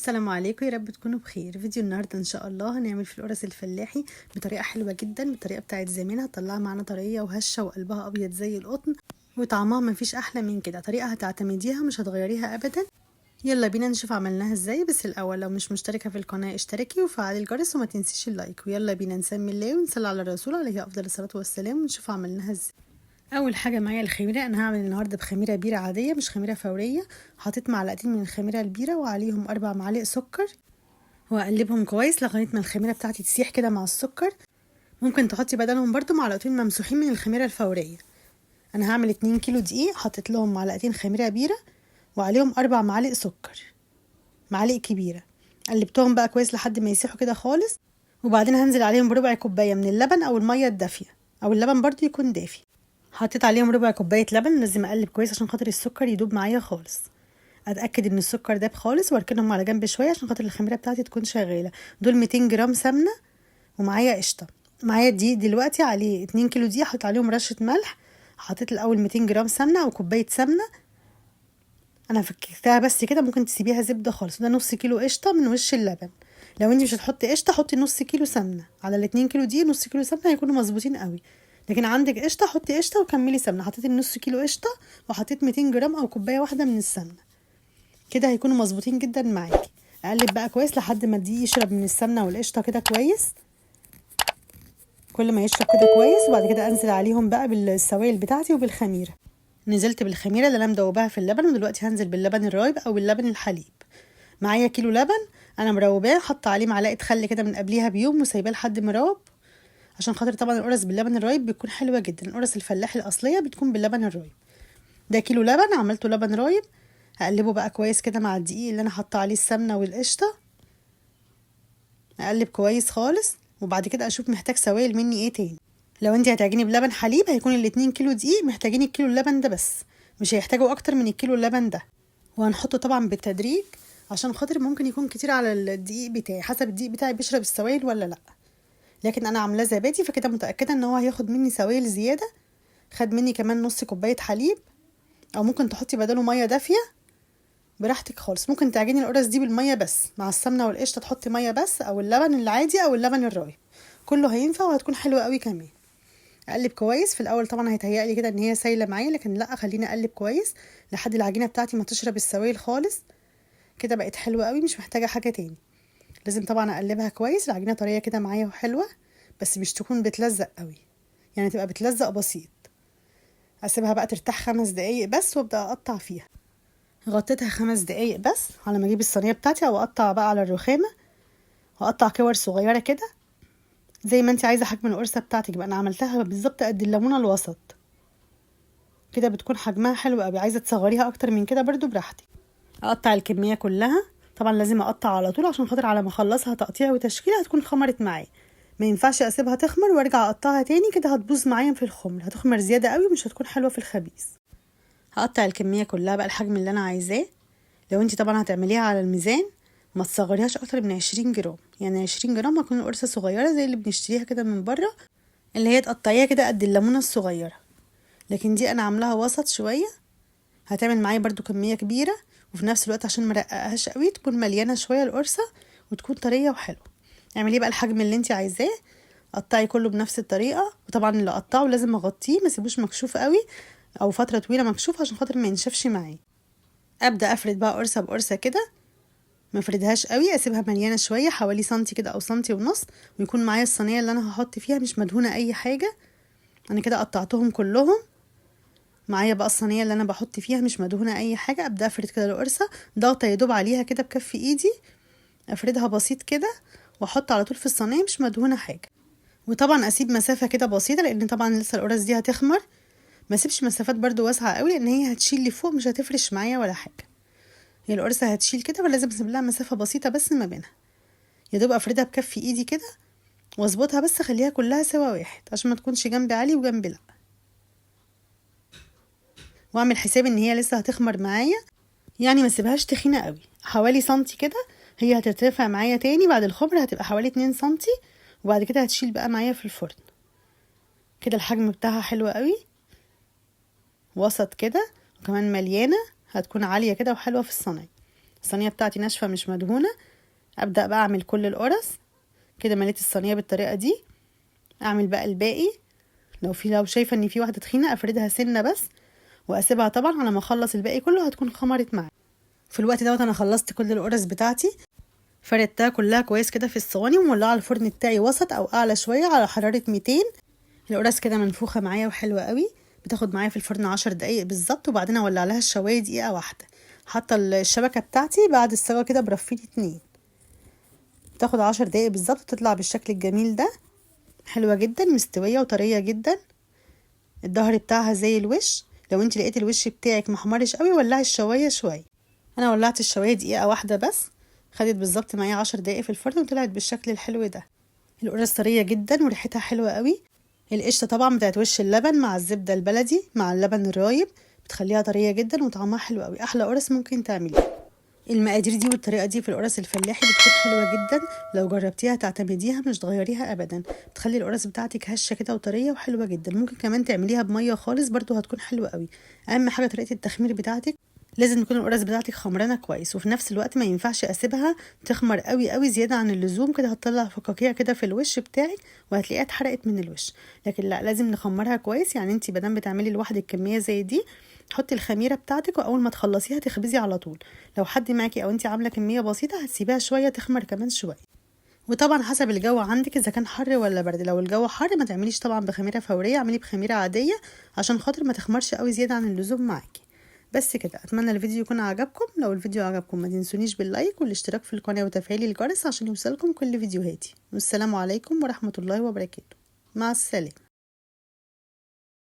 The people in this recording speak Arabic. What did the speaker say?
السلام عليكم، يا رب تكونوا بخير. فيديو النهارده ان شاء الله هنعمل في القرص الفلاحي بطريقه حلوه جدا، بالطريقه بتاعت زمان. هتطلعها معانا طريه وهشه وقلبها ابيض زي القطن، وطعمها مفيش احلى من كده. طريقه هتعتمديها مش هتغيريها ابدا. يلا بينا نشوف عملناها ازاي. بس الاول لو مش مشتركه في القناه اشتركي وفعلي الجرس وما تنسيش اللايك. ويلا بينا نسمي الله ونصلي على الرسول عليه افضل الصلاه والسلام ونشوف عملناها ازاي. اول حاجه معايا الخميره. انا هعمل النهارده بخميره بيره عاديه مش خميره فوريه. حطيت معلقتين من الخميره البيره وعليهم 4 معالق سكر، واقلبهم كويس لغايه ما الخميره بتاعتي تسيح كده مع السكر. ممكن تحطي بدلهم برضو معلقتين ممسوحين من الخميره الفوريه. انا هعمل 2 كيلو دقيق، حطيت لهم معلقتين خميره بيره وعليهم 4 معالق سكر، معالق كبيره. قلبتهم بقى كويس لحد ما يسيحوا كده خالص، وبعدين هنزل عليهم بربع كوبايه من اللبن او الميه الدافيه، او اللبن برضو يكون دافي. حطيت عليهم ربع كوبايه لبن. لازم اقلب كويس عشان خاطر السكر يدوب معايا خالص. اتاكد ان السكر داب خالص واركنهم على جنب شويه عشان خاطر الخميره بتاعتي تكون شغاله. دول 200 جرام سمنه، ومعايا قشطه. معايا دقيق دلوقتي عليه 2 كيلو دقيق، حطيت عليهم رشه ملح. حطيت الاول 200 جرام سمنه او كوبايه سمنه، انا فككتها بس كده. ممكن تسيبيها زبده خالص. ده نص كيلو قشطه من وش اللبن. لو انت مش هتحطي قشطه حطي نص كيلو سمنه على ال 2 كيلو دقيق. نص كيلو سمنه هيكونوا مظبوطين قوي. لكن عندك قشطه حطي قشطه وكملي سمنه. حطيت النص كيلو قشطه وحطيت 200 جرام او كوبايه واحده من السمنه، كده هيكونوا مظبوطين جدا معاكي. اقلب بقى كويس لحد ما الدقيق يشرب من السمنه والقشطه كده كويس. كل ما يشرب كده كويس، وبعد كده انزل عليهم بقى بالسوائل بتاعتي وبالخميره. نزلت بالخميره اللي انا مدوباها في اللبن، ودلوقتي هنزل باللبن الرايب او باللبن الحليب. معايا كيلو لبن انا مروباه، حاطه عليه معلقه خل كده من قبليها بيوم وسايباه لحد مروب، عشان خاطر طبعا القرص باللبن الرايب بتكون حلوه جدا. القرص الفلاحي الاصليه بتكون باللبن الرايب. ده كيلو لبن عملته لبن رايب. هقلبه بقى كويس كده مع الدقيق اللي انا حاطه عليه السمنه والقشطه. اقلب كويس خالص، وبعد كده اشوف محتاج سوائل مني ايه تاني. لو انت هتعجني بلبن حليب هيكون ال2 كيلو دقيق محتاجين الكيلو اللبن ده بس، مش هيحتاجوا اكتر من الكيلو اللبن ده. وهنحطه طبعا بالتدريج عشان خاطر ممكن يكون كتير على الدقيق بتاعي، حسب الدقيق بتاعي بيشرب السوائل ولا لا. لكن انا عاملاه زبادي فكده متاكده ان هو هياخد مني سوائل زياده. خد مني كمان نص كوبايه حليب، او ممكن تحطي بداله ميه دافيه براحتك خالص. ممكن تعجني القرص دي بالميه بس مع السمنه والقشطه، تحطي ميه بس، او اللبن العادي او اللبن الرايب، كله هينفع وهتكون حلوه قوي كمان. اقلب كويس. في الاول طبعا هيتهيألي كده ان هي سايله معايا، لكن لا، خليني اقلب كويس لحد العجينه بتاعتي ما تشرب السوائل خالص. كده بقت حلوه قوي، مش محتاجه حاجه تاني. لازم طبعا اقلبها كويس. العجينه طريه كده معايا وحلوه، بس مش تكون بتلزق قوي، يعني تبقى بتلزق بسيط. اسيبها بقى ترتاح 5 دقايق بس وابدا اقطع فيها. غطيتها 5 دقايق بس على ما اجيب الصينيه بتاعتي، او اقطع بقى على الرخامه واقطع كور صغيره كده زي ما انت عايزه حجم القرصه بتاعتك. بقى انا عملتها بالظبط قد الليمونه الوسط كده، بتكون حجمها حلو قوي. عايزه تصغريها اكتر من كده برضو براحتك. اقطع الكميه كلها. طبعا لازم اقطع على طول عشان خاطر على ما اخلصها تقطيع وتشكيل هتكون خمرت معايا. ما ينفعش اسيبها تخمر وارجع اقطعها تاني، كده هتبوظ معايا في الخمر، هتخمر زياده قوي ومش هتكون حلوه في الخبيز. هقطع الكميه كلها بقى الحجم اللي انا عايزاه. لو انت طبعا هتعمليها على الميزان ما تصغريهاش اكتر من 20 جرام، يعني 20 جرام هتكون القرصه صغيره زي اللي بنشتريها كده من بره، اللي هي تقطعيها كده قد الليمونه الصغيره. لكن دي انا عاملاها وسط شويه، هتعمل معايا برضو كميه كبيره، وفي نفس الوقت عشان مرققهاش قوي تكون مليانه شويه القرصه وتكون طريه وحلوه. اعمليه بقى الحجم اللي انت عايزاه. قطعي كله بنفس الطريقه. وطبعا اللي اقطعه لازم اغطيه، ما سيبوش مكشوف قوي او فتره طويله مكشوف عشان خاطر ما ينشفش معايا. ابدا افرد بقى قرصه بقرصه كده، ما افردهاش قوي، اسيبها مليانه شويه حوالي سنتي كده او سنتي ونص، ويكون معايا الصينيه اللي انا هحط فيها مش مدهونه اي حاجه. انا كده قطعتهم كلهم. معايا بقى الصينيه اللي انا بحط فيها مش مدهونه اي حاجه. ابدا افرد كده القرصه، ضغطه يدوب عليها كده بكف ايدي، افردها بسيط كده واحط على طول في الصينيه مش مدهونه حاجه. وطبعا اسيب مسافه كده بسيطه لان طبعا لسه القرص دي هتخمر. ما اسيبش مسافات برضو واسعه قوي لان هي هتشيل لفوق مش هتفرش معايا ولا حاجه. هي القرصه هتشيل كده، ولازم اسيب لها مسافه بسيطه بس ما بينها. يا دوب افردها بكف ايدي كده واظبطها، بس اخليها كلها سوا واحد عشان ما تكونش جنبي عالي وجنبي لا. واعمل حساب ان هي لسه هتخمر معايا، يعني ما سيبهاش تخينه قوي، حوالي سنتي كده. هي هترتفع معايا تاني بعد الخمر، هتبقى حوالي 2 سنتي، وبعد كده هتشيل بقى معايا في الفرن. كده الحجم بتاعها حلو قوي، وسط كده، وكمان مليانه، هتكون عاليه كده وحلوه في الصينيه. الصينيه بتاعتي ناشفه مش مدهونه. ابدا بقى اعمل كل القرص كده. مليت الصينيه بالطريقه دي. اعمل بقى الباقي. لو شايفه ان في واحده تخينه افردها سنه بس واسيبها طبعا على ما اخلص الباقي كله هتكون خمرت معايا. في الوقت دوت انا خلصت كل القرص بتاعتي، فردتها كلها كويس كده في الصواني ومولعه الفرن بتاعي وسط او اعلى شويه على حراره 200. القرص كده منفوخه معايا وحلوه قوي. بتاخد معايا في الفرن 10 دقايق بالظبط، وبعدين اولع لها الشوايه دقيقه واحده. حاطه الشبكه بتاعتي بعد السوا كده برفين 2. بتاخد 10 دقايق بالظبط وتطلع بالشكل الجميل ده. حلوه جدا مستويه وطريه جدا. الظهر بتاعها زي الوش. لو انت لقيت الوش بتاعك محمرش قوي ولعي الشوايه شويه. انا ولعت الشوايه دقيقه واحده بس. خدت بالظبط معايا 10 دقايق في الفرن وطلعت بالشكل الحلو ده. القرص طريه جدا وريحتها حلوه قوي. القشطه طبعا بتاعت وش اللبن مع الزبده البلدي مع اللبن الرايب بتخليها طريه جدا وطعمها حلو قوي. احلى قرص ممكن تعمليه. المقادير دي والطريقه دي في القرص الفلاحي بتكون حلوه جدا. لو جربتيها تعتمديها مش تغيريها ابدا. بتخلي القرص بتاعتك هشه كده وطريه وحلوه جدا. ممكن كمان تعمليها بميه خالص برضو هتكون حلوه قوي. اهم حاجه طريقه التخمير بتاعتك. لازم تكون القرص بتاعتك خمرانه كويس، وفي نفس الوقت ما ينفعش اسيبها تخمر قوي قوي زياده عن اللزوم كده هتطلع فقاقيع كده في الوش بتاعك وهتلاقيها اتحرقت من الوش. لكن لا، لازم نخمرها كويس. يعني انت بدل بتعملي لوحدك كميه زي دي حطي الخميره بتاعتك واول ما تخلصيها تخبزي على طول. لو حد معاكي او انت عامله كميه بسيطه هتسيبيها شويه تخمر كمان شويه. وطبعا حسب الجو عندك اذا كان حر ولا برد. لو الجو حر ما تعمليش طبعا بخميره فوريه، اعملي بخميره عاديه عشان خاطر ما تخمرش قوي زياده عن اللزوم معاكي. بس كده، اتمنى الفيديو يكون عجبكم. لو الفيديو عجبكم ما تنسونيش باللايك والاشتراك في القناه وتفعيل الجرس عشان يوصلكم كل فيديوهاتي. والسلام عليكم ورحمه الله وبركاته. مع السلامه.